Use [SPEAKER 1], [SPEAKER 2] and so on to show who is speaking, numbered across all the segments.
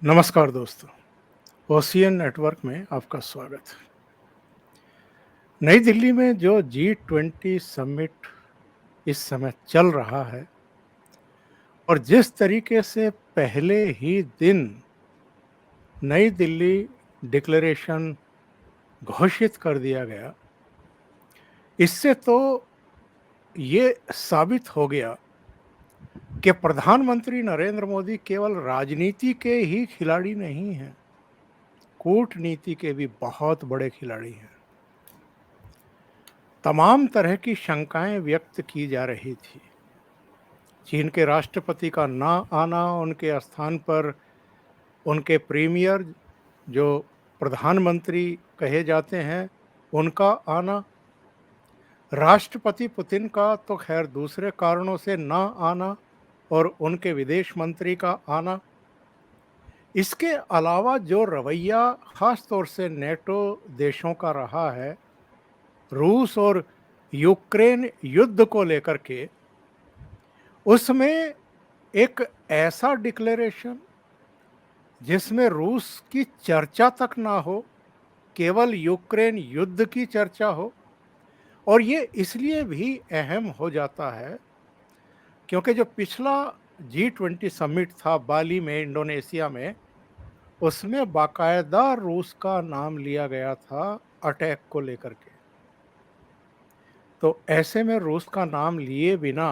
[SPEAKER 1] नमस्कार दोस्तों, ocean network में आपका स्वागत है। नई दिल्ली में जो G20 समिट इस समय चल रहा है और जिस तरीके से पहले ही दिन नई दिल्ली डिक्लेरेशन घोषित कर दिया गया, इससे तो ये साबित हो गया कि प्रधानमंत्री नरेंद्र मोदी केवल राजनीति के ही खिलाड़ी नहीं हैं, कूटनीति के भी बहुत बड़े खिलाड़ी हैं। तमाम तरह की शंकाएं व्यक्त की जा रही थी। चीन के राष्ट्रपति का ना आना, उनके स्थान पर उनके प्रीमियर जो प्रधानमंत्री कहे जाते हैं, उनका आना, राष्ट्रपति पुतिन का तो खैर दूसरे कारणों से ना आना और उनके विदेश मंत्री का आना। इसके अलावा जो रवैया खास तौर से नेटो देशों का रहा है, रूस और यूक्रेन युद्ध को लेकर के, उसमें एक ऐसा डिक्लेरेशन जिसमें रूस की चर्चा तक ना हो, केवल यूक्रेन युद्ध की चर्चा हो। और ये इसलिए भी अहम हो जाता है क्योंकि जो पिछला G20 समिट था बाली में, इंडोनेशिया में, उसमें बाकायदा रूस का नाम लिया गया था अटैक को लेकर के। तो ऐसे में रूस का नाम लिए बिना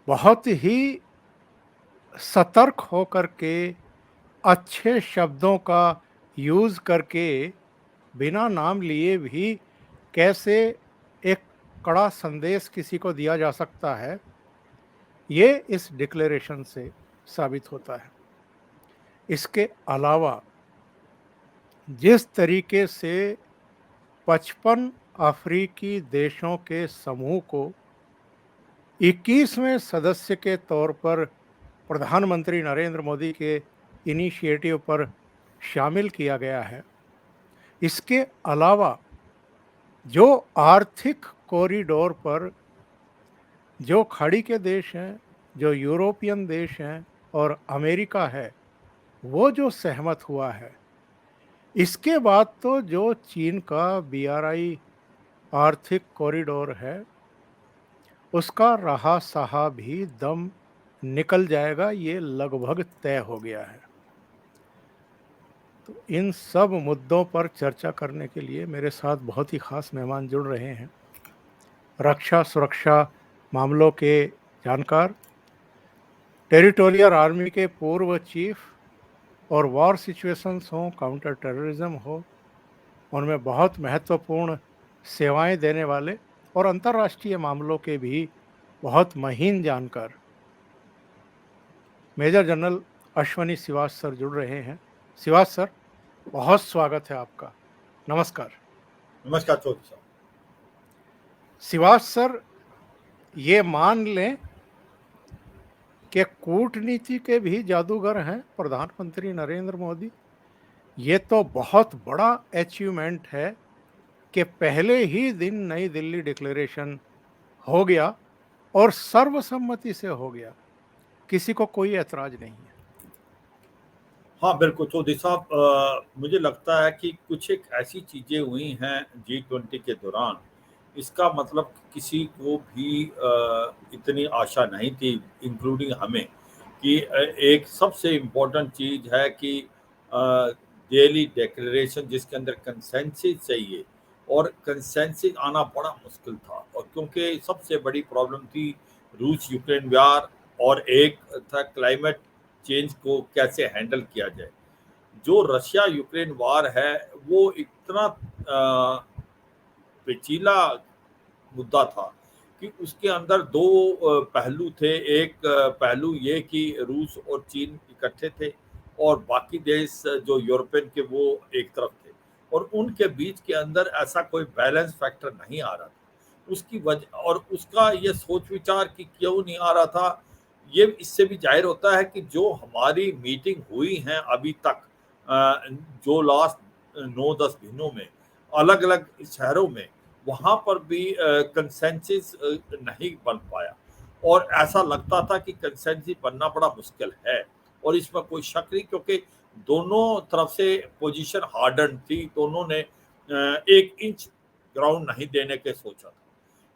[SPEAKER 1] बहुत ही सतर्क होकर के, अच्छे शब्दों का यूज़ करके, बिना नाम लिए भी कैसे एक कड़ा संदेश किसी को दिया जा सकता है, ये इस डिक्लेरेशन से साबित होता है। इसके अलावा जिस तरीके से 55 अफ्रीकी देशों के समूह को 21वें सदस्य के तौर पर प्रधानमंत्री नरेंद्र मोदी के इनिशिएटिव पर शामिल किया गया है, इसके अलावा जो आर्थिक कॉरिडोर पर जो खाड़ी के देश हैं, जो यूरोपियन देश हैं और अमेरिका है, वो जो सहमत हुआ है, इसके बाद तो जो चीन का BRI आर्थिक कॉरिडोर है, उसका रहा सहा भी दम निकल जाएगा, ये लगभग तय हो गया है। तो इन सब मुद्दों पर चर्चा करने के लिए मेरे साथ बहुत ही खास मेहमान जुड़ रहे हैं। रक्षा सुरक्षा मामलों के जानकार, टेरिटोरियल आर्मी के पूर्व चीफ, और वॉर सिचुएशंस हों, काउंटर टेररिज्म हो, उनमें बहुत महत्वपूर्ण सेवाएं देने वाले और अंतर्राष्ट्रीय मामलों के भी बहुत महीन जानकार major general Ashwani Siwach sir जुड़ रहे हैं। सिवाच सर, बहुत स्वागत है आपका। नमस्कार।
[SPEAKER 2] नमस्कार चौधरी साहब।
[SPEAKER 1] सिवाच सर, ये मान लें कि कूटनीति के भी जादूगर हैं प्रधानमंत्री नरेंद्र मोदी। ये तो बहुत बड़ा अचीवमेंट है कि पहले ही दिन नई दिल्ली डिक्लेरेशन हो गया और सर्वसम्मति से हो गया, किसी को कोई ऐतराज नहीं है।
[SPEAKER 2] हाँ बिल्कुल चौधरी साहब, मुझे लगता है कि कुछ एक ऐसी चीज़ें हुई हैं G20 के दौरान, इसका मतलब किसी को भी इतनी आशा नहीं थी, इंक्लूडिंग हमें, कि एक सबसे इम्पोर्टेंट चीज़ है कि डेली डिक्लेरेशन जिसके अंदर कंसेंसस चाहिए, और कंसेंसस आना बड़ा मुश्किल था। और क्योंकि सबसे बड़ी प्रॉब्लम थी रूस यूक्रेन वार, और एक था क्लाइमेट चेंज को कैसे हैंडल किया जाए। जो रशिया यूक्रेन वार है वो इतना पेचीला मुद्दा था कि उसके अंदर दो पहलू थे। एक पहलू ये कि रूस और चीन इकट्ठे थे और बाकी देश जो यूरोपियन के वो एक तरफ थे, और उनके बीच के अंदर ऐसा कोई बैलेंस फैक्टर नहीं आ रहा था। उसकी वजह और उसका ये सोच विचार कि क्यों नहीं आ रहा था, ये इससे भी जाहिर होता है कि जो हमारी मीटिंग हुई हैं अभी तक, जो लास्ट 9-10 दिनों में अलग अलग शहरों में, वहाँ पर भी कंसेंसस नहीं बन पाया, और ऐसा लगता था कि कंसेंसस बनना बड़ा मुश्किल है। और इसमें कोई शक नहीं, क्योंकि दोनों तरफ से पोजीशन हार्डन थी, दोनों ने 1 इंच ग्राउंड नहीं देने के सोचा था।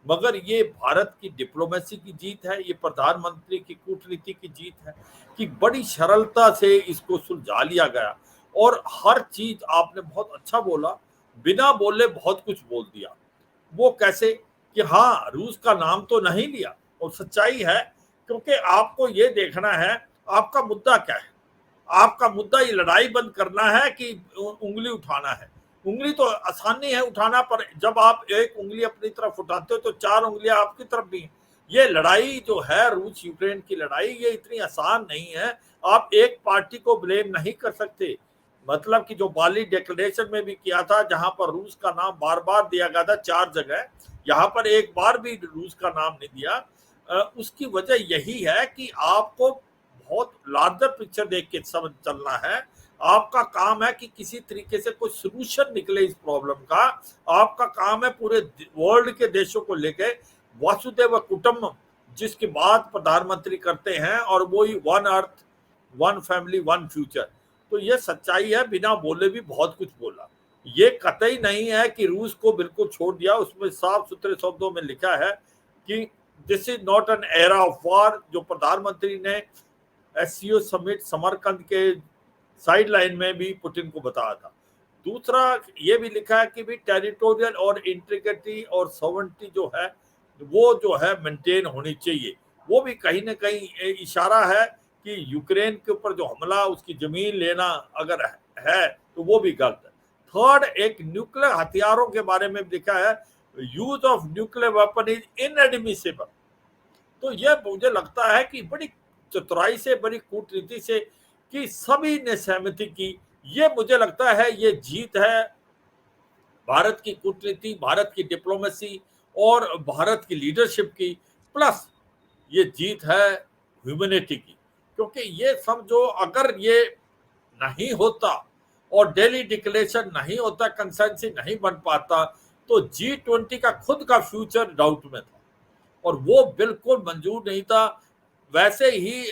[SPEAKER 2] मगर ये भारत की डिप्लोमेसी की जीत है, ये प्रधानमंत्री की कूटनीति की जीत है कि बड़ी सरलता से इसको सुलझा लिया गया। और हर चीज आपने बहुत अच्छा बोला, बिना बोले बहुत कुछ बोल दिया। वो कैसे कि हाँ, रूस का नाम तो नहीं लिया, और सच्चाई है, क्योंकि आपको ये देखना है आपका मुद्दा क्या है। आपका मुद्दा ये लड़ाई बंद करना है कि उंगली उठाना है। उंगली तो आसानी है उठाना, पर जब आप एक उंगली अपनी तरफ उठाते हो तो 4 उंगलियां आपकी तरफ भी हैं। ये लड़ाई जो है रूस यूक्रेन की लड़ाई, ये इतनी आसान नहीं है। आप एक पार्टी को ब्लेम नहीं कर सकते। मतलब कि जो बाली डिक्लेरेशन में भी किया था, जहां पर रूस का नाम बार बार दिया गया था 4 जगह, यहाँ पर एक बार भी रूस का नाम नहीं दिया। उसकी वजह यही है कि आपको बहुत लार्जर पिक्चर देख के समझ चलना है। आपका काम है कि किसी तरीके से कोई सोल्यूशन निकले इस प्रॉब्लम का। आपका काम है पूरे वर्ल्ड के देशों को लेके वासुदेव कुटुंबकम, जिसकी बात प्रधानमंत्री करते हैं, और वो ही one earth, one family, one future. तो ये सच्चाई है, बिना बोले भी बहुत कुछ बोला। ये कतई नहीं है कि रूस को बिल्कुल छोड़ दिया, उसमें साफ सुथरे शब्दों में लिखा है कि this is not an era of war, जो प्रधानमंत्री ने एससीओ समिट समरकंद के साइड लाइन में भी पुतिन को बताया था। दूसरा ये भी लिखा है कि भी टेरिटोरियल और इंटीग्रिटी और सॉवरेनिटी जो है वो जो है मेंटेन होनी चाहिए। वो भी कहीं ना कहीं इशारा है कि यूक्रेन के ऊपर जो हमला, उसकी जमीन लेना अगर है तो वो भी गलत है। थर्ड, एक न्यूक्लियर हथियारों के बारे में लिखा है, use of nuclear weapon is inadmissible. तो यह मुझे लगता है कि बड़ी चतुराई से, बड़ी कूटनीति से कि सभी ने सहमति की। ये मुझे लगता है ये जीत है भारत की कूटनीति, भारत की डिप्लोमेसी और भारत की लीडरशिप की, प्लस ये जीत है ह्यूमैनिटी की। क्योंकि ये समझो अगर ये नहीं होता और दिल्ली डिक्लेरेशन नहीं होता, कंसेंसस नहीं बन पाता, तो G20 का खुद का फ्यूचर डाउट में था और वो बिल्कुल मंजूर नहीं था। वैसे ही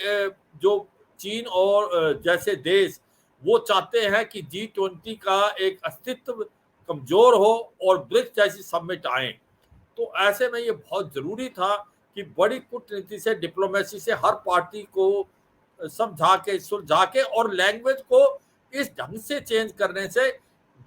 [SPEAKER 2] जो चीन और जैसे देश वो चाहते हैं कि G20 का एक अस्तित्व कमजोर हो और ब्रिक्स जैसी समिट आए। तो ऐसे में ये बहुत जरूरी था कि बड़ी कूटनीति से, डिप्लोमेसी से हर पार्टी को समझा के, सुलझा के और लैंग्वेज को इस ढंग से चेंज करने से,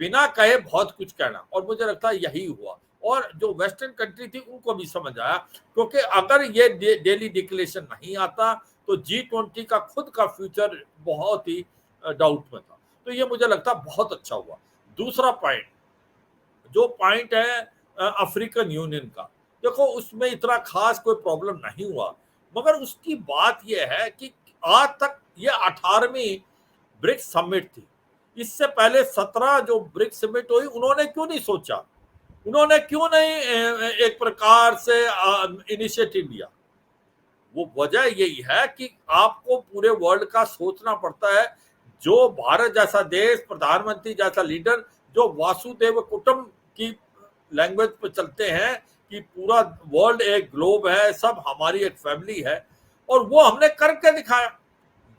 [SPEAKER 2] बिना कहे बहुत कुछ कहना। और मुझे लगता है यही हुआ, और जो वेस्टर्न कंट्री थी उनको भी समझ आया, क्योंकि अगर ये डेली डिक्लेरेशन नहीं आता तो G20 का खुद का फ्यूचर बहुत ही डाउट में था। तो ये मुझे लगता है बहुत अच्छा हुआ। दूसरा पॉइंट, जो पॉइंट है अफ्रीकन यूनियन का, देखो उसमें इतना खास कोई प्रॉब्लम नहीं हुआ, मगर उसकी बात यह है कि आज तक ये 18वीं ब्रिक्स समिट थी। इससे पहले 17 जो ब्रिक्स समिट हुई, उन्होंने क्यों नहीं सोचा, उन्होंने क्यों नहीं एक प्रकार से इनिशिएटिव लिया? वो वजह यही है कि आपको पूरे वर्ल्ड का सोचना पड़ता है। जो भारत जैसा देश, प्रधानमंत्री जैसा लीडर, जो वासुदेव कुटुंब की लैंग्वेज पर चलते हैं कि पूरा वर्ल्ड एक ग्लोब है, सब हमारी एक फैमिली है, और वो हमने करके दिखाया।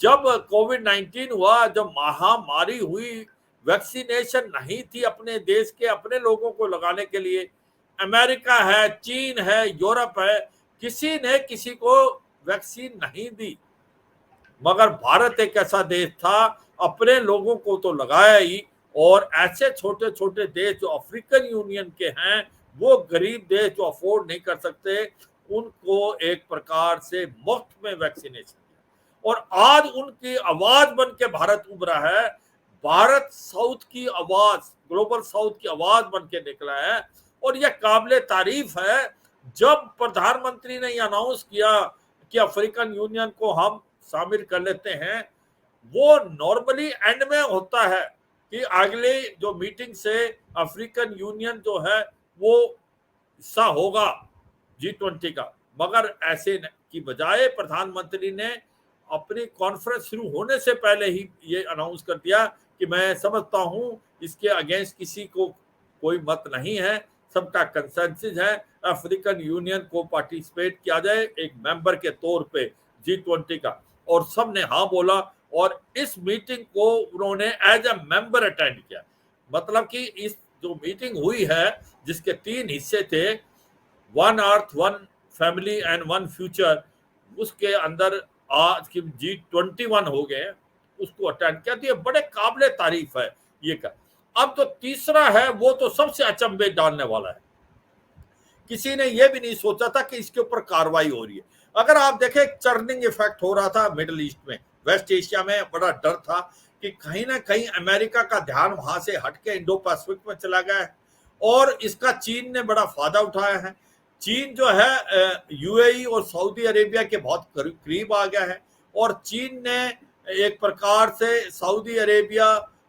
[SPEAKER 2] जब कोविड-19 हुआ, जब महामारी हुई, वैक्सीनेशन नहीं थी अपने देश के, अपने लोगों को लगाने के लिए, अमेरिका है, चीन है, यूरोप है, किसी ने किसी को वैक्सीन नहीं दी, मगर भारत एक ऐसा देश था, अपने लोगों को तो लगाया ही। और ऐसे छोटे छोटे देश जो अफ्रीकन यूनियन के हैं, वो गरीब देश जो अफोर्ड नहीं कर सकते, उनको एक प्रकार से मुफ्त में वैक्सीनेशन दिया, और आज उनकी आवाज बन के भारत उभरा है। भारत साउथ की आवाज, ग्लोबल साउथ की आवाज बन के निकला है, और यह काबिले तारीफ है। जब प्रधानमंत्री ने यह अनाउंस किया कि अफ्रीकन यूनियन को हम शामिल कर लेते हैं, वो नॉर्मली एंड में होता है कि अगले जो मीटिंग से अफ्रीकन यूनियन जो है वो हिस्सा होगा G20 का, मगर ऐसे की बजाय प्रधानमंत्री ने अपनी कॉन्फ्रेंस शुरू होने से पहले ही ये अनाउंस कर दिया कि मैं समझता हूं इसके अगेंस्ट किसी को कोई मत नहीं है, सबका कंसेंसस है, अफ्रीकन यूनियन को पार्टिसिपेट किया जाए एक मेंबर के तौर पे G20 का। और सब ने हाँ बोला, और इस मीटिंग को उन्होंने एज ए मेंबर अटेंड किया। मतलब कि इस जो मीटिंग हुई है जिसके 3 हिस्से थे, one earth, one family and one future, उसके अंदर आज की G21 हो गए, उसको अटेंड किया। तो ये बड़े काबिले तारीफ है ये का। अब तो तीसरा है वो तो सबसे अचंभे डालने वाला है। किसी ने यह भी नहीं सोचा था कि इसके ऊपर कार्रवाई हो रही है। अगर आप देखें, चर्निंग इफेक्ट हो रहा था मिडिल ईस्ट में, वेस्ट एशिया में बड़ा डर था कि कहीं ना कहीं अमेरिका का ध्यान वहां से हटके इंडो पैसिफिक में चला गया है, और इसका चीन ने बड़ा फायदा उठाया है। चीन जो है यूएई और सऊदी अरेबिया के बहुत करीब आ गया है, और चीन ने एक प्रकार से सऊदी अरेबिया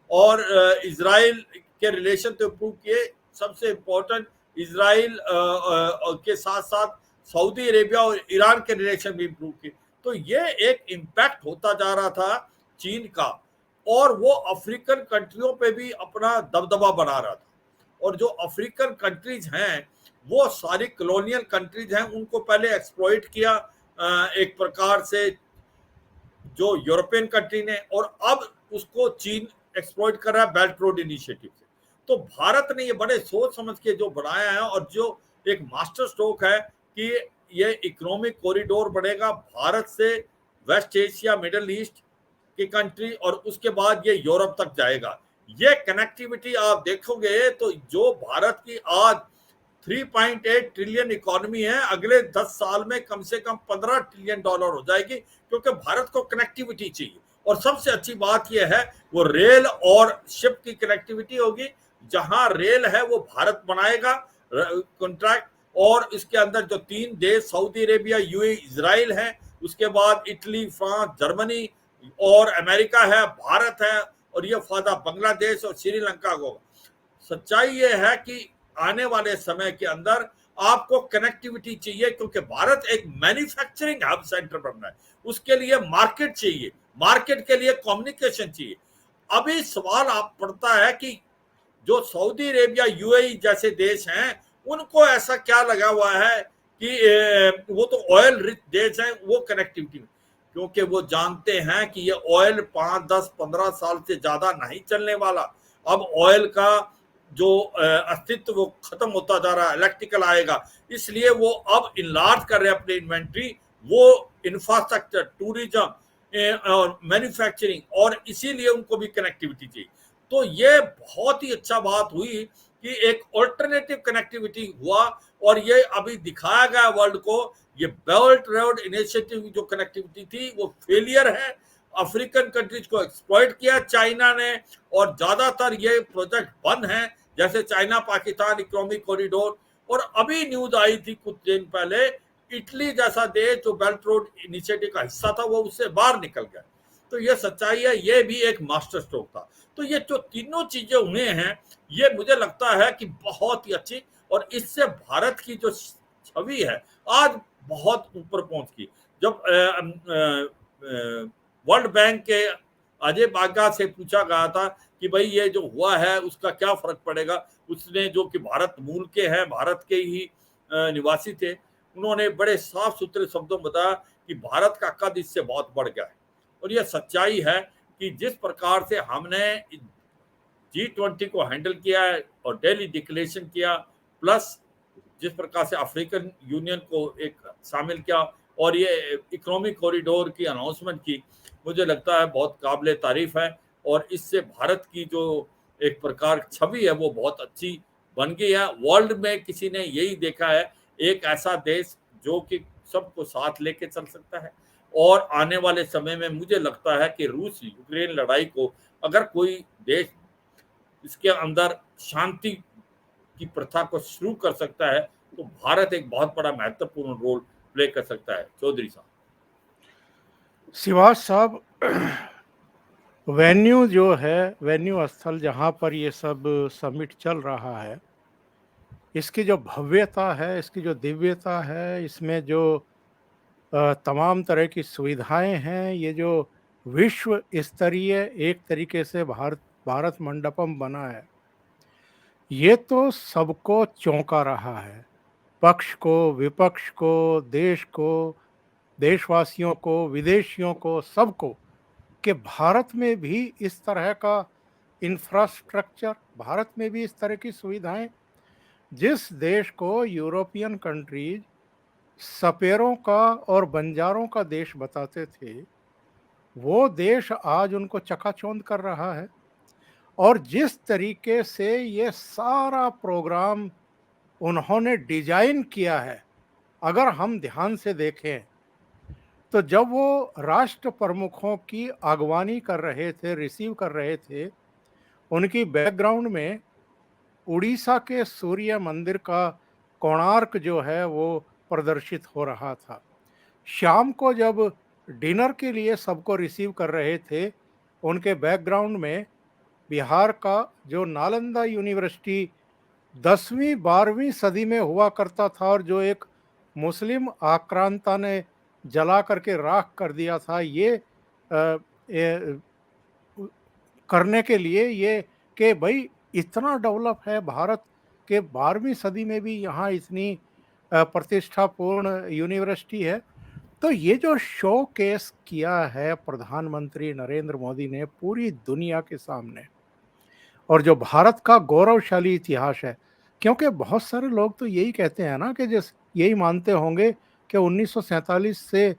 [SPEAKER 2] और इजराइल के रिलेशन तो इम्प्रूव किए। सबसे इम्पोर्टेंट, इजराइल के साथ साथ सऊदी अरेबिया और ईरान के रिलेशन भी इम्प्रूव किए। तो ये एक इम्पैक्ट होता जा रहा था चीन का, और वो अफ्रीकन कंट्रियों पे भी अपना दबदबा बना रहा था। और जो अफ्रीकन कंट्रीज हैं वो सारी कॉलोनियल कंट्रीज हैं, उनको पहले एक्सप्लॉइट किया एक प्रकार से जो यूरोपियन कंट्री ने, और अब उसको चीन एक्सप्लॉइट कर रहा है बेल्ट रोड इनिशिएटिव से। तो भारत ने ये बड़े सोच समझ के जो बनाया है, और जो एक मास्टर स्ट्रोक है कि ये इकोनॉमिक कॉरिडोर बढ़ेगा भारत से वेस्ट एशिया, मिडिल ईस्ट की कंट्री, और उसके बाद ये यूरोप तक जाएगा। ये कनेक्टिविटी आप देखोगे तो जो भारत की आज 3.8 ट्रिलियन इकोनॉमी है, अगले 10 साल में कम से कम $15 ट्रिलियन हो जाएगी, क्योंकि भारत को कनेक्टिविटी चाहिए। और सबसे अच्छी बात यह है वो रेल और शिप की कनेक्टिविटी होगी। जहां रेल है वो भारत बनाएगा कॉन्ट्रैक्ट, और इसके अंदर जो 3 देश सऊदी अरेबिया, यूएई, इजराइल है, उसके बाद इटली, फ्रांस, जर्मनी और अमेरिका है, भारत है, और ये फायदा बांग्लादेश और श्रीलंका को। सच्चाई ये है कि आने वाले समय के अंदर आपको कनेक्टिविटी चाहिए, क्योंकि भारत एक मैन्युफैक्चरिंग हब सेंटर बन रहा है। उसके लिए मार्केट चाहिए, मार्केट के लिए कम्युनिकेशन चाहिए। अभी सवाल आप पड़ता है कि जो सऊदी अरेबिया, यूएई जैसे देश हैं, उनको ऐसा क्या लगा हुआ है कि वो तो ऑयल रिच देश हैं, वो कनेक्टिविटी, क्योंकि वो जानते हैं कि ये ऑयल 5, 10, 15 साल से ज्यादा नहीं चलने वाला। अब ऑयल का जो अस्तित्व वो खत्म होता जा रहा है, इलेक्ट्रिकल आएगा, इसलिए वो अब इनलार्ज कर रहे हैं अपनी इन्वेंट्री, वो इंफ्रास्ट्रक्चर, टूरिज्म और मैन्युफैक्चरिंग, और इसीलिए उनको भी कनेक्टिविटी चाहिए। तो ये बहुत ही अच्छा बात हुई कि एक ऑल्टरनेटिव कनेक्टिविटी हुआ, और ये अभी दिखाया गया वर्ल्ड को। ये बेल्ट रोड इनिशिएटिव जो कनेक्टिविटी थी वो फेलियर है। अफ्रीकन कंट्रीज को एक्सप्लॉइट किया चाइना ने, और ज्यादातर ये प्रोजेक्ट बंद हैं, जैसे चाइना पाकिस्तान इकोनॉमिक कॉरिडोर। और अभी न्यूज आई थी कुछ दिन पहले, इटली जैसा देश जो बेल्ट रोड इनिशिएटिव का हिस्सा था वो उससे बाहर निकल गया। तो ये सच्चाई है, ये भी एक मास्टर स्ट्रोक था। तो ये जो तीनों चीजें हुए हैं, ये मुझे लगता है कि बहुत ही अच्छी, और इससे भारत की जो छवि है आज बहुत ऊपर पहुंच गई। जब वर्ल्ड बैंक के अजय बागा से पूछा गया था कि भाई ये जो हुआ है उसका क्या फर्क पड़ेगा, उसने, जो कि भारत मूल के हैं, भारत के ही निवासी थे, उन्होंने बड़े साफ सुथरे शब्दों में बताया कि भारत का कद इससे बहुत बढ़ गया है। और यह सच्चाई है कि जिस प्रकार से हमने G20 को हैंडल किया है और दिल्ली डिक्लेरेशन किया, प्लस जिस प्रकार से अफ्रीकन यूनियन को एक शामिल किया, और ये इकोनॉमिक कॉरिडोर की अनाउंसमेंट की, मुझे लगता है बहुत काबिल तारीफ है। और इससे भारत की जो एक प्रकार छवि है वो बहुत अच्छी बन गई है। वर्ल्ड में किसी ने यही देखा है, एक ऐसा देश जो कि सबको साथ लेके चल सकता है। और आने वाले समय में मुझे लगता है कि रूस यूक्रेन लड़ाई को अगर कोई देश इसके अंदर शांति की प्रथा को शुरू कर सकता है, तो भारत एक बहुत बड़ा महत्वपूर्ण रोल प्ले कर सकता है। चौधरी साहब।
[SPEAKER 1] शिवाज साहब, वेन्यू जो है, वेन्यू स्थल जहाँ पर ये सब समिट चल रहा है, इसकी जो भव्यता है, इसकी जो दिव्यता है, इसमें जो तमाम तरह की सुविधाएं हैं, ये जो विश्व स्तरीय एक तरीके से भारत मंडपम बना है, ये तो सबको चौंका रहा है। पक्ष को, विपक्ष को, देश को, देशवासियों को, विदेशियों को, सबको। कि भारत में भी इस तरह का इंफ्रास्ट्रक्चर, भारत में भी इस तरह की सुविधाएं, जिस देश को यूरोपियन कंट्रीज सपेरों का और बंजारों का देश बताते थे, वो देश आज उनको चकाचौंध कर रहा है। और जिस तरीके से ये सारा प्रोग्राम उन्होंने डिजाइन किया है, अगर हम ध्यान से देखें तो जब वो राष्ट्र प्रमुखों की अगवानी कर रहे थे, रिसीव कर रहे थे, उनकी बैकग्राउंड में उड़ीसा के सूर्य मंदिर का कोणार्क जो है वो प्रदर्शित हो रहा था। शाम को जब डिनर के लिए सबको रिसीव कर रहे थे, उनके बैकग्राउंड में बिहार का जो नालंदा यूनिवर्सिटी 10वीं 12वीं सदी में हुआ करता था और जो एक मुस्लिम आक्रांता ने जला करके राख कर दिया था, ये अ, ये करने के लिए ये कि भाई इतना डेवलप है भारत के 12वीं सदी में भी यहाँ इतनी प्रतिष्ठापूर्ण यूनिवर्सिटी है। तो ये जो शो केस किया है प्रधानमंत्री नरेंद्र मोदी ने पूरी दुनिया के सामने, और जो भारत का गौरवशाली इतिहास है, क्योंकि बहुत सारे लोग तो यही कहते हैं ना कि जिस यही मानते होंगे कि 1947 से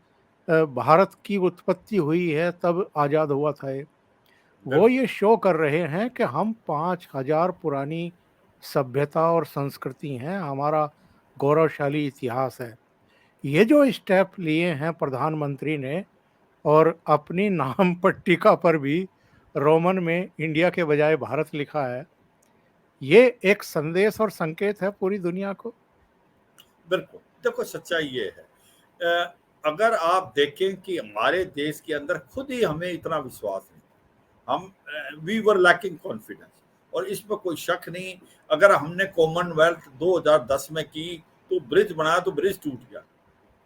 [SPEAKER 1] भारत की उत्पत्ति हुई है, तब आज़ाद हुआ था ये। वो
[SPEAKER 2] बिल्कुल।
[SPEAKER 1] ये शो कर रहे हैं कि हम 5000 पुरानी सभ्यता और संस्कृति हैं, हमारा गौरवशाली इतिहास है। ये जो स्टेप लिए हैं प्रधानमंत्री ने, और अपनी नाम पट्टिका पर भी रोमन में इंडिया के बजाय भारत लिखा है, ये एक संदेश और संकेत है पूरी दुनिया को।
[SPEAKER 2] बिल्कुल, देखो सच्चाई ये है, अगर आप देखें कि हमारे देश के अंदर खुद ही हमें इतना विश्वास नहीं, हम वी वर लैकिंग कॉन्फिडेंस, और इसमें कोई शक नहीं। अगर हमने कॉमनवेल्थ 2010 में की तो ब्रिज बनाया तो ब्रिज टूट गया,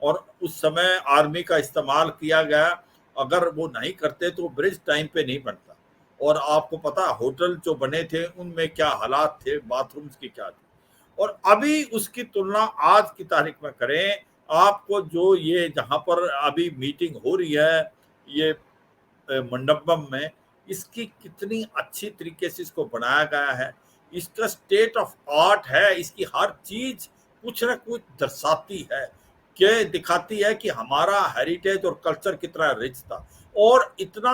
[SPEAKER 2] और उस समय आर्मी का इस्तेमाल किया गया। अगर वो नहीं करते तो ब्रिज टाइम पे नहीं बनता। और आपको पता होटल जो बने थे उनमें क्या हालात थे, बाथरूम्स की क्या थी। और अभी उसकी तुलना आज की तारीख में करें, आपको जो ये जहां पर अभी मीटिंग हो रही है, ये मंडपम में, इसकी कितनी अच्छी तरीके से इसको बनाया गया है। इसका स्टेट ऑफ आर्ट है, इसकी हर चीज कुछ ना कुछ दर्शाती है, कि दिखाती है कि हमारा हेरिटेज और कल्चर कितना रिच था। और इतना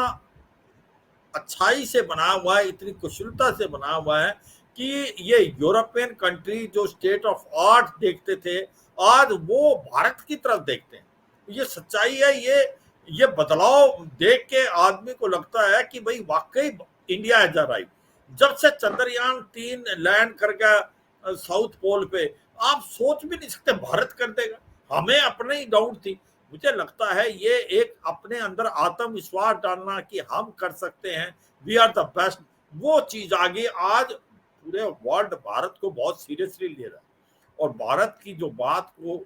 [SPEAKER 2] अच्छाई से बना हुआ है, इतनी कुशलता से बना हुआ है कि ये यूरोपियन कंट्री जो स्टेट ऑफ आर्ट देखते थे, आज वो भारत की तरफ देखते हैं। ये सच्चाई है। ये बदलाव देख के आदमी को लगता है कि भाई वाकई इंडिया हैज अराइव्ड। जब से चंद्रयान 3 लैंड कर गया साउथ पोल पे, आप सोच भी नहीं सकते भारत कर देगा। हमें अपने ही डाउट थी। मुझे लगता है ये एक अपने अंदर आत्मविश्वास डालना कि हम कर सकते हैं, वी आर द बेस्ट, वो चीज आगे आज पूरे वर्ल्ड भारत को बहुत सीरियसली ले रहा है। और भारत की जो बात को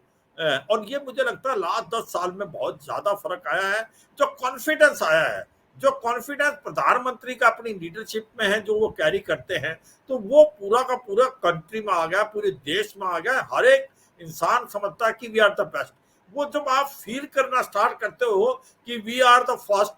[SPEAKER 2] और ये मुझे लगता है लास्ट 10 साल में बहुत ज्यादा फर्क आया है। जो कॉन्फिडेंस आया है, जो कॉन्फिडेंस प्रधानमंत्री का अपनी लीडरशिप में है, जो वो कैरी करते हैं, तो वो पूरा का पूरा कंट्री में आ गया, पूरे देश में आ गया। हर एक इंसान समझता है कि वी आर द बेस्ट। वो जब आप फील करना स्टार्ट करते हो कि we are the first,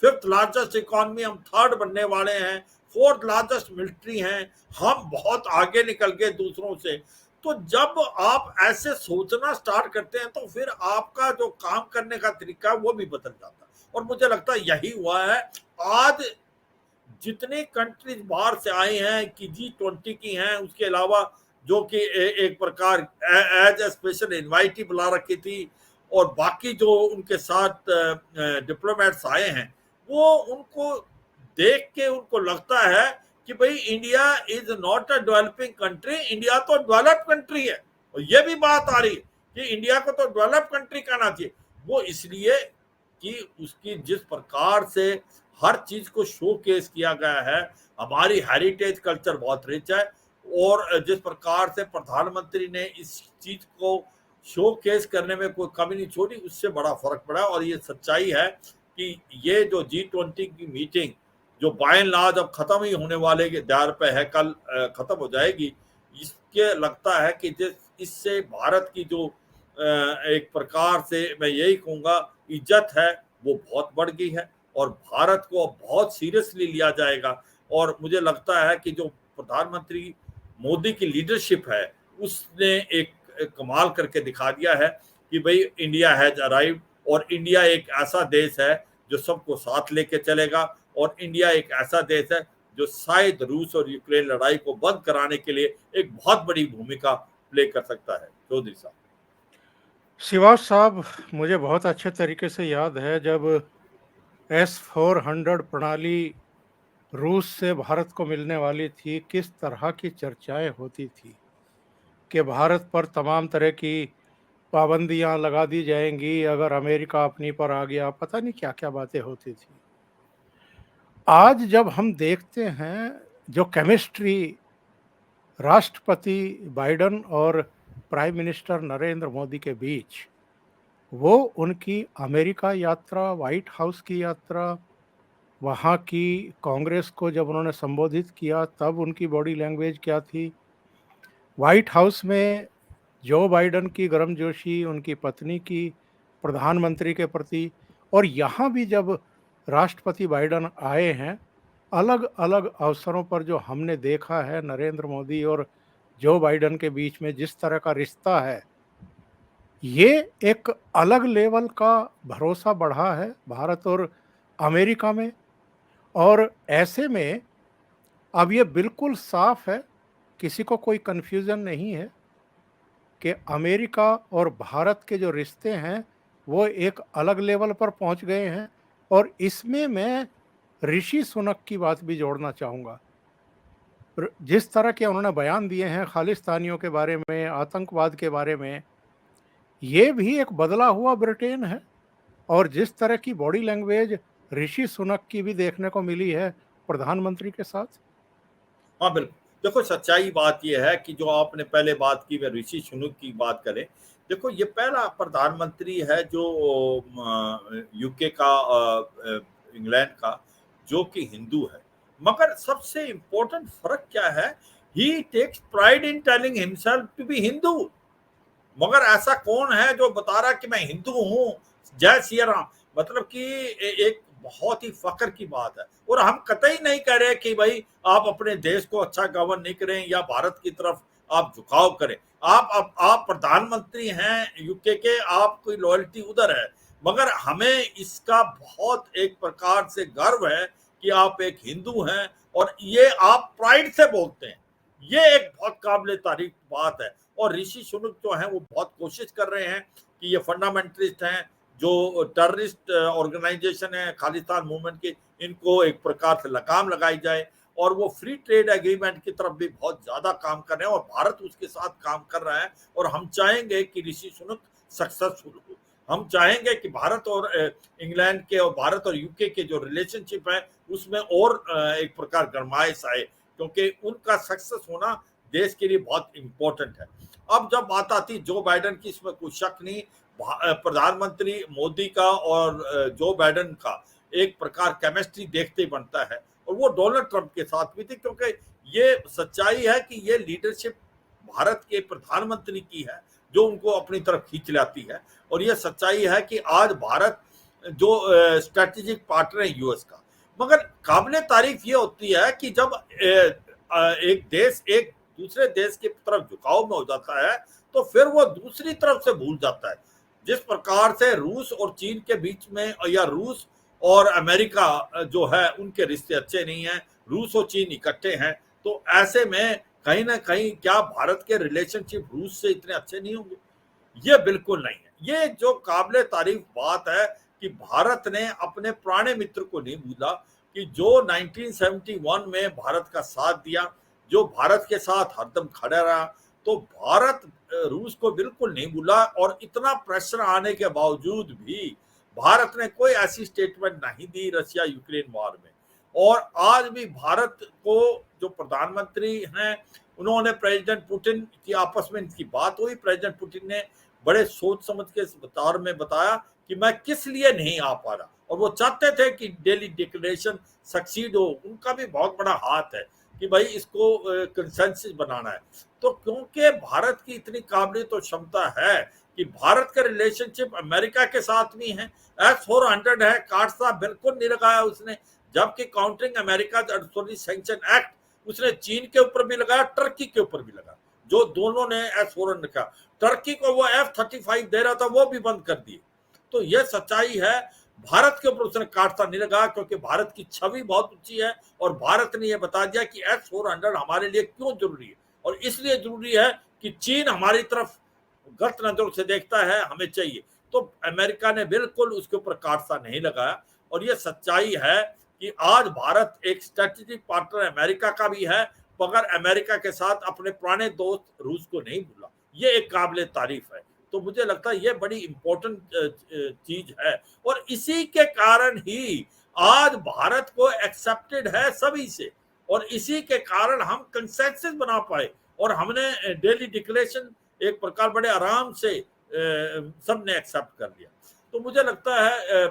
[SPEAKER 2] 5th largest economy, हम 3rd बनने वाले हैं, 4th लार्जेस्ट मिलिट्री हैं, हम बहुत आगे निकल गए दूसरों से, तो जब आप ऐसे सोचना स्टार्ट करते हैं तो फिर आपका जो काम करने का तरीका है वो भी बदल जाता है। और मुझे लगता है यही हुआ है। आज जितने कंट्रीज बाहर से आए हैं कि G20 की हैं, उसके अलावा जो कि एक प्रकार एज ए स्पेशल इनवाइटी बुला रखी थी, और बाकी जो उनके साथ डिप्लोमेट्स आए हैं, वो उनको देख के उनको लगता है कि भाई India is not a developing country, India तो डेवलप्ड कंट्री है। और ये भी बात आ रही है कि इंडिया को तो डेवलप्ड कंट्री कहना चाहिए। वो इसलिए कि उसकी जिस प्रकार से हर चीज को शो केस किया गया है, हमारी हेरिटेज कल्चर बहुत रिच है, और जिस प्रकार से प्रधानमंत्री ने इस चीज को शो केस करने में कोई कमी नहीं छोड़ी, उससे बड़ा फर्क पड़ा। और ये सच्चाई है कि ये जो G20 की मीटिंग, जो बाय एंड लार्ज अब खत्म ही होने वाले के द्वार पे है, कल खत्म हो जाएगी, इसके लगता है कि जिस इससे भारत की जो एक प्रकार से मैं यही कहूँगा इज्जत है, वो बहुत बढ़ गई है। और भारत को अब बहुत सीरियसली लिया जाएगा। और मुझे लगता है कि जो प्रधानमंत्री मोदी की लीडरशिप है उसने एक कमाल करके दिखा दिया है कि भाई इंडिया हैज अराइव्ड, और इंडिया एक ऐसा देश है जो सबको साथ लेके चलेगा, और इंडिया एक ऐसा देश है जो शायद रूस और यूक्रेन लड़ाई को बंद कराने के लिए एक बहुत बड़ी भूमिका प्ले कर सकता है। चौधरी साहब।
[SPEAKER 1] श्रीवास साहब, मुझे बहुत अच्छे तरीके से याद है जब S-400 प्रणाली रूस से भारत को मिलने वाली थी, किस तरह की चर्चाएं होती थी कि भारत पर तमाम तरह की पाबंदियां लगा दी जाएंगी अगर अमेरिका अपनी पर आ गया, पता नहीं क्या-क्या बातें होती थी। आज जब हम देखते हैं जो केमिस्ट्री राष्ट्रपति बाइडेन और प्राइम मिनिस्टर नरेंद्र मोदी के बीच, वो उनकी अमेरिका यात्रा, व्हाइट हाउस की यात्रा, वहाँ की कांग्रेस को जब उन्होंने संबोधित किया तब उनकी बॉडी लैंग्वेज क्या थी, व्हाइट हाउस में जो बाइडेन की गर्मजोशी उनकी पत्नी की प्रधानमंत्री के प्रति, और यहाँ भी जब राष्ट्रपति बाइडेन आए हैं, अलग-अलग अवसरों पर जो हमने देखा है नरेंद्र मोदी और जो बाइडेन के बीच में जिस तरह का रिश्ता है, ये एक अलग लेवल का भरोसा बढ़ा है भारत और अमेरिका में। और ऐसे में अब ये बिल्कुल साफ है, किसी को कोई कन्फ्यूज़न नहीं है कि अमेरिका और भारत के जो रिश्ते हैं, वो एक अलग लेवल पर पहुंच गए हैं। और इसमें मैं ऋषि सुनक की बात भी जोड़ना चाहूँगा। जिस तरह के उन्होंने बयान दिए हैं खालिस्तानियों के बारे में, आतंकवाद के बारे में, ये भी एक बदला हुआ ब्रिटेन है। और जिस तरह की बॉडी लैंग्वेज ऋषि सुनक की भी देखने को मिली है प्रधानमंत्री के साथ।
[SPEAKER 2] हाँ बिल्कुल। देखो सच्चाई बात यह है कि जो आपने पहले बात की, मैं ऋषि सुनक की बात करें, देखो ये पहला प्रधानमंत्री है जो यूके का, इंग्लैंड का, जो कि हिंदू है। मगर सबसे इम्पोर्टेंट फर्क क्या है, he takes pride in telling himself to be Hindu. मगर ऐसा कौन है जो बता रहा है कि मैं हिंदू हूँ, जय सिया राम। मतलब कि एक बहुत ही फख्र की बात है। और हम कतई नहीं कह रहे कि भाई आप अपने देश को अच्छा गवर्न नहीं करें या भारत की तरफ आप झुकाव करें। आप प्रधानमंत्री हैं यूके के, आपकी लॉयल्टी उधर है। मगर हमें इसका बहुत एक प्रकार से गर्व है कि आप एक हिंदू हैं, और ये आप प्राइड से बोलते हैं। ये एक बहुत काबिल तारीफ बात है। और ऋषि सुनक जो है वो बहुत कोशिश कर रहे हैं कि ये फंडामेंटलिस्ट हैं, जो टेररिस्ट ऑर्गेनाइजेशन है खालिस्तान मूवमेंट की, इनको एक प्रकार से लगाम लगाई जाए। और वो फ्री ट्रेड एग्रीमेंट की तरफ भी बहुत ज्यादा काम कर रहे हैं, और भारत उसके साथ काम कर रहा है। और हम चाहेंगे कि ऋषि सुनक सक्सेसफुल हो। हम चाहेंगे कि भारत और इंग्लैंड के और भारत और यूके के जो रिलेशनशिप है उसमें और एक प्रकार गरमाइश आए, क्योंकि उनका सक्सेस होना देश के लिए बहुत इंपॉर्टेंट है। अब जब बात आती जो बाइडेन की, इसमें कोई शक नहीं, प्रधानमंत्री मोदी का और जो बाइडेन का एक प्रकार केमिस्ट्री देखते ही बनता है। और वो डोनाल्ड ट्रंप के साथ भी थी, क्योंकि ये सच्चाई है कि ये लीडरशिप भारत के प्रधानमंत्री की है जो उनको अपनी तरफ खींच लाती है। और ये सच्चाई है कि आज भारत जो स्ट्रेटेजिक पार्टनर है यूएस का। मगर काबिल तारीफ ये होती है कि जब एक देश एक दूसरे देश की तरफ झुकाव में हो जाता है तो फिर वो दूसरी तरफ से भूल जाता है। जिस प्रकार से रूस और चीन के बीच में, या रूस और अमेरिका जो है उनके रिश्ते अच्छे नहीं हैं, रूस और चीन इकट्ठे हैं, तो ऐसे में कहीं ना कहीं क्या भारत के रिलेशनशिप रूस से इतने अच्छे नहीं होंगे? ये बिल्कुल नहीं है। ये जो काबिल तारीफ बात है कि भारत ने अपने पुराने मित्र को नहीं भूला, कि जो 1971 में भारत का साथ दिया, जो भारत के साथ हरदम खड़ा रहा, तो भारत रूस को बिल्कुल नहीं भूला। और इतना प्रेशर आने के बावजूद भी भारत ने कोई ऐसी स्टेटमेंट नहीं दी रशिया यूक्रेन वॉर में। और आज भी भारत को जो प्रधानमंत्री हैं, उन्होंने प्रेसिडेंट पुतिन की, आपस में इनकी बात हुई, प्रेसिडेंट पुतिन ने बड़े सोच समझ के विस्तार में बताया कि मैं किस लिए नहीं आ पा रहा, और वो चाहते थे कि डेली डिक्लेरेशन सक्सीड हो। उनका भी बहुत बड़ा हाथ है कि भाई इसको कंसेंसस बनाना है। तो क्योंकि भारत की इतनी काबिलियत और क्षमता है कि भारत का रिलेशनशिप अमेरिका के साथ भी है। S-400 है, काट साहब बिल्कुल नहीं लगाया उसने, जबकि काउंटरिंग अमेरिका सैंक्शन एक्ट उसने चीन के ऊपर भी लगाया, टर्की के ऊपर भी लगाया, जो दोनों ने S-400 का। टर्की को वो F-35 दे रहा था, वो भी बंद कर दिए। तो यह सच्चाई है, भारत के ऊपर उसने काटता नहीं लगा, क्योंकि भारत की छवि बहुत ऊंची है और भारत ने यह बता दिया कि S-400 हमारे लिए क्यों जरूरी है, और इसलिए जरूरी है कि चीन हमारी तरफ गलत नजरों से देखता है, हमें चाहिए। तो अमेरिका ने बिल्कुल उसके ऊपर काटता नहीं लगाया, और यह सच्चाई है कि आज भारत एक स्ट्रेटेजिक पार्टनर अमेरिका का भी है, मगर अमेरिका के साथ अपने पुराने दोस्त रूस को नहीं भूला। ये एक काबिल तारीफ है। तो मुझे लगता है ये बड़ी इंपॉर्टेंट चीज है, और इसी के कारण ही आज भारत को एक्सेप्टेड है सभी से, और इसी के कारण हम कंसेंसस बना पाए, और हमने डेली डिक्लेरेशन एक प्रकार बड़े आराम से सबने एक्सेप्ट कर लिया। तो मुझे लगता है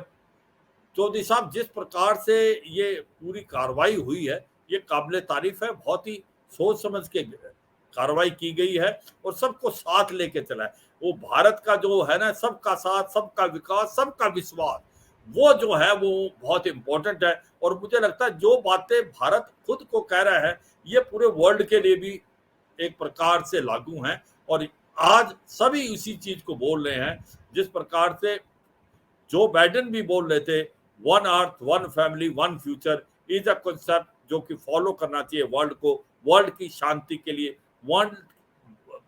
[SPEAKER 2] चौधरी साहब, जिस प्रकार से ये पूरी कार्रवाई हुई है, ये काबिल तारीफ है, बहुत ही सोच समझ के कार्रवाई की गई है, और सबको साथ लेके चला है। वो भारत का जो है ना, सबका साथ, सबका विकास, सबका विश्वास, वो जो है वो बहुत इंपॉर्टेंट है। और मुझे लगता है जो बातें भारत खुद को कह रहा है, ये पूरे वर्ल्ड के लिए भी एक प्रकार से लागू हैं, और आज सभी इसी चीज को बोल रहे हैं। जिस प्रकार से जो बाइडेन भी बोल रहे थे, one earth one family one future is a concept जो कि फॉलो करना चाहिए वर्ल्ड को, वर्ल्ड की शांति के लिए, वर्ल्ड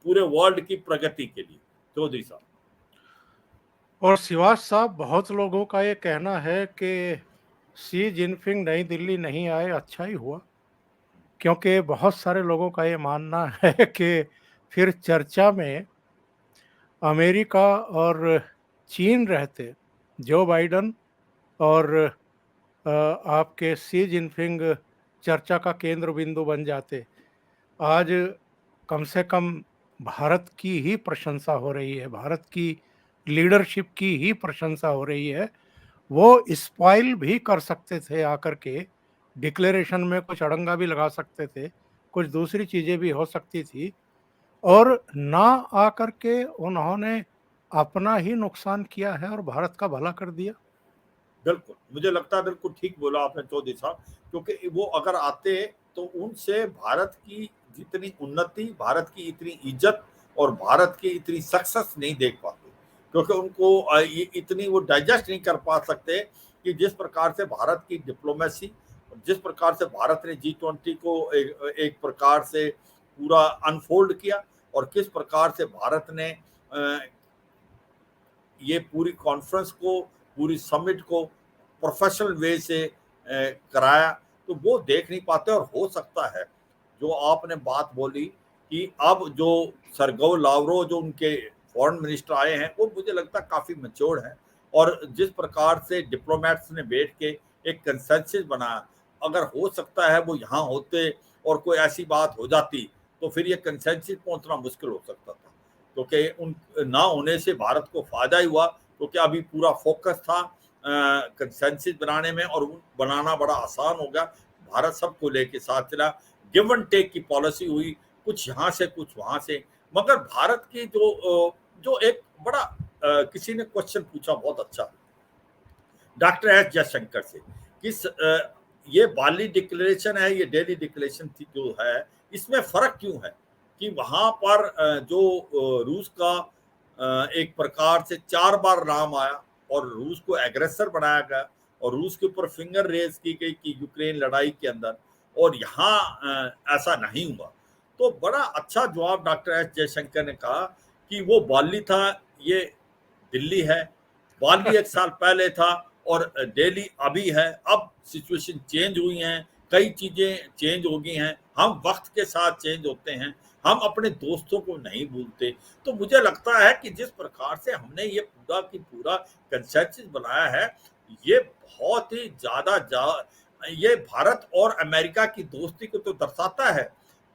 [SPEAKER 2] पूरे वर्ल्ड की प्रगति के लिए। चौधरी साहब।
[SPEAKER 1] और शिवाज साहब, बहुत लोगों का ये कहना है कि शी जिनपिंग नई दिल्ली नहीं आए, अच्छा ही हुआ, क्योंकि बहुत सारे लोगों का ये मानना है कि फिर चर्चा में अमेरिका और चीन रहते, जो बाइडन और आपके शी जिनपिंग चर्चा का केंद्र बिंदु बन जाते। आज कम से कम भारत की ही प्रशंसा हो रही है, भारत की लीडरशिप की ही प्रशंसा हो रही है। वो स्पॉइल भी कर सकते थे आकर के, डिक्लेरेशन में कुछ अड़ंगा भी लगा सकते थे, कुछ दूसरी चीज़ें भी हो सकती थी, और ना आकर के उन्होंने अपना ही नुकसान किया है और भारत का भला कर दिया।
[SPEAKER 2] बिल्कुल, मुझे लगता है बिल्कुल ठीक बोला आपने चौधरी साहब, क्योंकि वो अगर आते तो उनसे भारत की जितनी उन्नति, भारत की इतनी इज्जत और भारत की इतनी सक्सेस नहीं देख पाते, क्योंकि उनको ये इतनी वो डाइजेस्ट नहीं कर पा सकते कि जिस प्रकार से भारत की डिप्लोमेसी, जिस प्रकार से भारत ने G20 को एक प्रकार से पूरा अनफोल्ड किया, और किस प्रकार से भारत ने ये पूरी कॉन्फ्रेंस को, पूरी समिट को प्रोफेशनल वे से कराया, तो वो देख नहीं पाते। और हो सकता है जो आपने बात बोली कि अब जो सरगो लावरो जो उनके फॉरेन मिनिस्टर आए हैं, वो मुझे लगता है काफ़ी मैच्योर्ड हैं, और जिस प्रकार से डिप्लोमेट्स ने बैठ के एक कंसेंसस बनाया, अगर हो सकता है वो यहाँ होते और कोई ऐसी बात हो जाती, तो फिर ये कंसेंसस पहुंचना मुश्किल हो सकता था, क्योंकि उन ना होने से भारत को फायदा ही हुआ, क्योंकि अभी पूरा फोकस था कंसेंसस बनाने में, और बनाना बड़ा आसान हो गया। भारत सबको लेके साथ चला, गिव एंड टेक की पॉलिसी हुई, कुछ यहाँ से कुछ वहां से। मगर भारत की जो एक बड़ा किसी ने क्वेश्चन पूछा बहुत अच्छा डॉक्टर एस जयशंकर से, किस ये बाली डिक्लेरेशन है, ये डेली डिक्लेरेशन थी जो है, इसमें फर्क क्यों है कि वहां पर जो रूस का एक प्रकार से 4 बार नाम आया और रूस को एग्रेसर बनाया गया, और रूस के ऊपर फिंगर रेज की गई कि यूक्रेन लड़ाई के अंदर, और यहाँ ऐसा नहीं हुआ। तो बड़ा अच्छा जवाब डॉक्टर एस जयशंकर ने कहा कि वो बाली था, ये दिल्ली है, बाली 1 साल पहले था और दिल्ली अभी है। अब सिचुएशन चेंज हुई है, कई चीजें चेंज हो गई हैं, हम वक्त के साथ चेंज होते हैं, हम अपने दोस्तों को नहीं भूलते। तो मुझे लगता है कि जिस प्रकार से हमने ये पूरा की पूरा कंसेंसस बनाया है, ये बहुत ही ये भारत और अमेरिका की दोस्ती को तो दर्शाता है,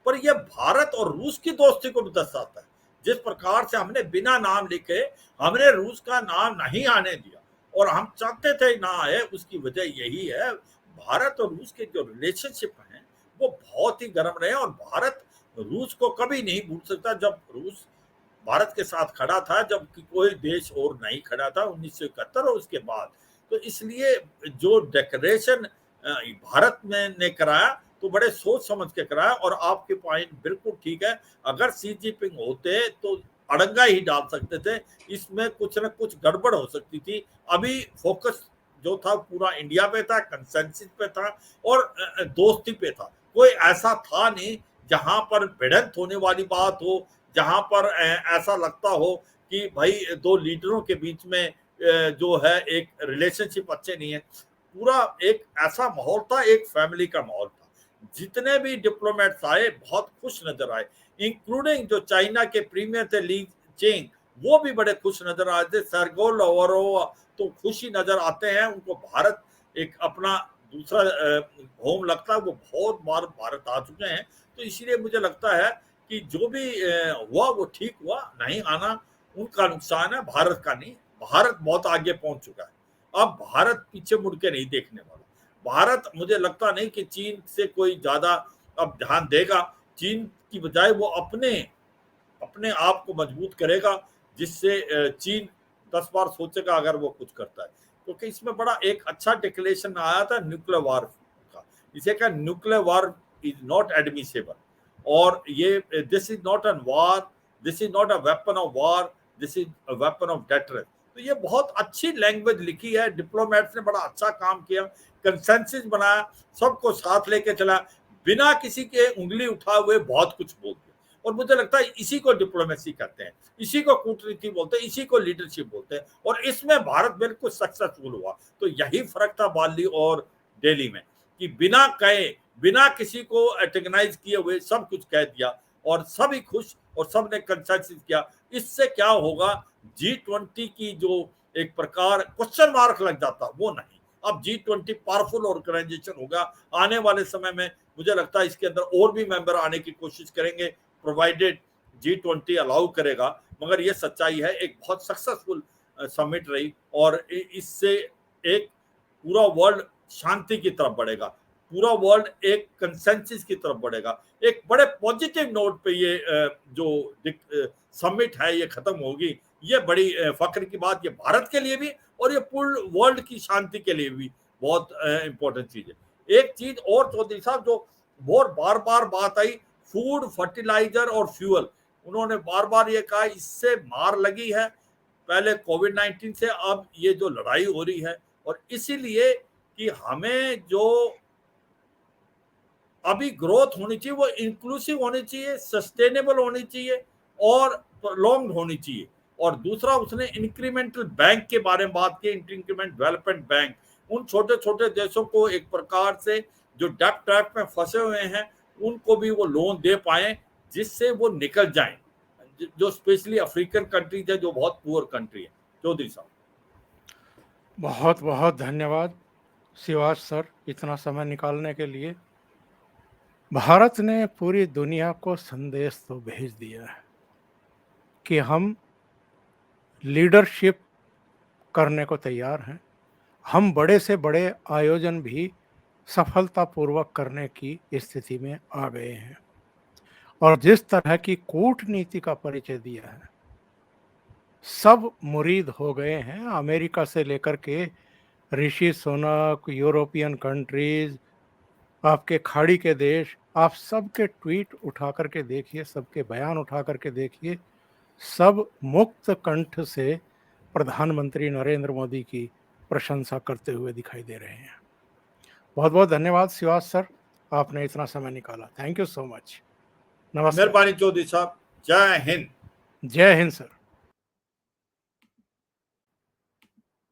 [SPEAKER 2] पर यह भारत और रूस की दोस्ती को भी दर्शाता है। जिस प्रकार से हमने बिना नाम लिखे, हमने रूस का नाम नहीं आने दिया, और हम चाहते थे ना आए, उसकी वजह यही है, भारत और रूस के जो रिलेशनशिप हैं वो बहुत ही गर्म रहे, और भारत रूस को कभी नहीं भूल सकता। जब रूस भारत के साथ खड़ा था जब कोई देश और नहीं खड़ा था 1971 और उसके बाद। तो इसलिए जो डेक्लेरेशन भारत में ने कराया तो बड़े सोच समझ के कराया। और आपके पॉइंट बिल्कुल ठीक है, अगर शी जिनपिंग होते तो अड़ंगा ही डाल सकते थे, इसमें कुछ न कुछ गड़बड़ हो सकती थी। अभी फोकस जो था पूरा इंडिया पे था, कंसेंसस पे था और दोस्ती पे था। कोई ऐसा था नहीं जहां पर भिड़ंत होने वाली बात हो, जहां पर ऐसा लगता हो कि भाई दो लीडरों के बीच में जो है एक रिलेशनशिप अच्छे नहीं है। पूरा एक ऐसा माहौल था, एक फैमिली का माहौल था। जितने भी डिप्लोमेट्स आए बहुत खुश नजर आए, इंक्लूडिंग जो चाइना के प्रीमियर थे ली चेंग, वो भी बड़े खुश नजर आए थे। सर्गो लावरोवा तो खुशी नजर आते हैं। उनको भारत एक अपना दूसरा होम लगता है, वो बहुत बार भारत आ चुके हैं। तो इसीलिए मुझे लगता है कि जो भी हुआ वो ठीक हुआ। नहीं आना उनका नुकसान है, भारत का नहीं। भारत बहुत आगे पहुंच चुका है, अब भारत पीछे मुड़ के नहीं देखने वाला। भारत मुझे लगता नहीं कि चीन से कोई ज्यादा अब ध्यान देगा। चीन की बजाय वो अपने अपने आप को मजबूत करेगा, जिससे चीन 10 बार सोचेगा अगर वो कुछ करता है। क्योंकि इसमें बड़ा एक अच्छा डिक्लेरेशन आया था न्यूक्लियर वार का। इसे कहा nuclear war is not admissible. और ये this is not an war, this is not a weapon of war, this is a weapon of deterrence. तो ये बहुत अच्छी लैंग्वेज लिखी है, डिप्लोमेट्स ने बड़ा अच्छा काम किया, कंसेंसस बनाया, सबको साथ लेके चला, बिना किसी के उंगली उठाए हुए बहुत कुछ बोल दिया। और मुझे लगता है इसी को डिप्लोमेसी कहते हैं, इसी को कूटनीति बोलते हैं, इसी को लीडरशिप बोलते हैं। और इसमें भारत बिल्कुल सक्सेसफुल हुआ। तो यही फर्क था बाली और दिल्ली में, कि बिना कहे, बिना किसी को एटेगनाइज किए हुए सब कुछ कह दिया और सभी खुश और सब ने कंसेंसस किया। इससे क्या होगा, G20 की जो एक प्रकार क्वेश्चन मार्क लग जाता वो नहीं। अब G20 पावरफुल ऑर्गेनाइजेशन होगा आने वाले समय में। मुझे लगता है इसके अंदर और भी मेंबर आने की कोशिश करेंगे, प्रोवाइडेड G20 अलाउ करेगा। मगर ये सच्चाई है, एक बहुत सक्सेसफुल समिट रही और इससे एक पूरा वर्ल्ड शांति की तरफ बढ़ेगा, पूरा वर्ल्ड एक कंसेंसस की तरफ बढ़ेगा। एक बड़े पॉजिटिव नोट पे ये जो समिट है ये खत्म होगी। ये बड़ी फख्र की बात, ये भारत के लिए भी और ये पूर्ण वर्ल्ड की शांति के लिए भी बहुत इंपॉर्टेंट चीज है। एक चीज और चौधरी साहब जो बहुत बार बार बात आई, फूड, फर्टिलाइजर और फ्यूल। उन्होंने बार बार ये कहा इससे मार लगी है पहले कोविड-19 से, अब ये जो लड़ाई हो रही है। और इसीलिए कि हमें जो अभी ग्रोथ होनी चाहिए वो इंक्लूसिव होनी चाहिए, सस्टेनेबल होनी चाहिए और प्रोलॉन्ग्ड होनी चाहिए। और दूसरा उसने इंक्रीमेंटल बैंक के बारे में बात की, इंक्रीमेंट डेवलपमेंट बैंक। उन छोटे छोटे देशों को एक प्रकार से जो डेट ट्रैप में फंसे हुए हैं उनको भी वो लोन दे पाए, जिससे वो निकल जाएं, जो स्पेशली अफ्रीकन कंट्रीज है जो बहुत पुअर कंट्री है। चौधरी साहब
[SPEAKER 1] बहुत बहुत धन्यवाद शिवाज सर, इतना समय निकालने के लिए। भारत ने पूरी दुनिया को संदेश तो भेज दिया है कि हम लीडरशिप करने को तैयार हैं। हम बड़े से बड़े आयोजन भी सफलतापूर्वक करने की स्थिति में आ गए हैं। और जिस तरह की कूटनीति का परिचय दिया है, सब मुरीद हो गए हैं। अमेरिका से लेकर के ऋषि सुनक, यूरोपियन कंट्रीज, आपके खाड़ी के देश, आप सबके ट्वीट उठा करके देखिए, सबके बयान उठा करके देखिए, सब मुक्त कंठ से प्रधानमंत्री नरेंद्र मोदी की प्रशंसा करते हुए दिखाई दे रहे हैं। बहुत बहुत धन्यवाद शिवाज सर, आपने इतना समय निकाला। Thank you so much. नमस्कार।
[SPEAKER 2] मेहरबानी चौधरी साहब, जय हिंद।
[SPEAKER 1] जय हिंद सर।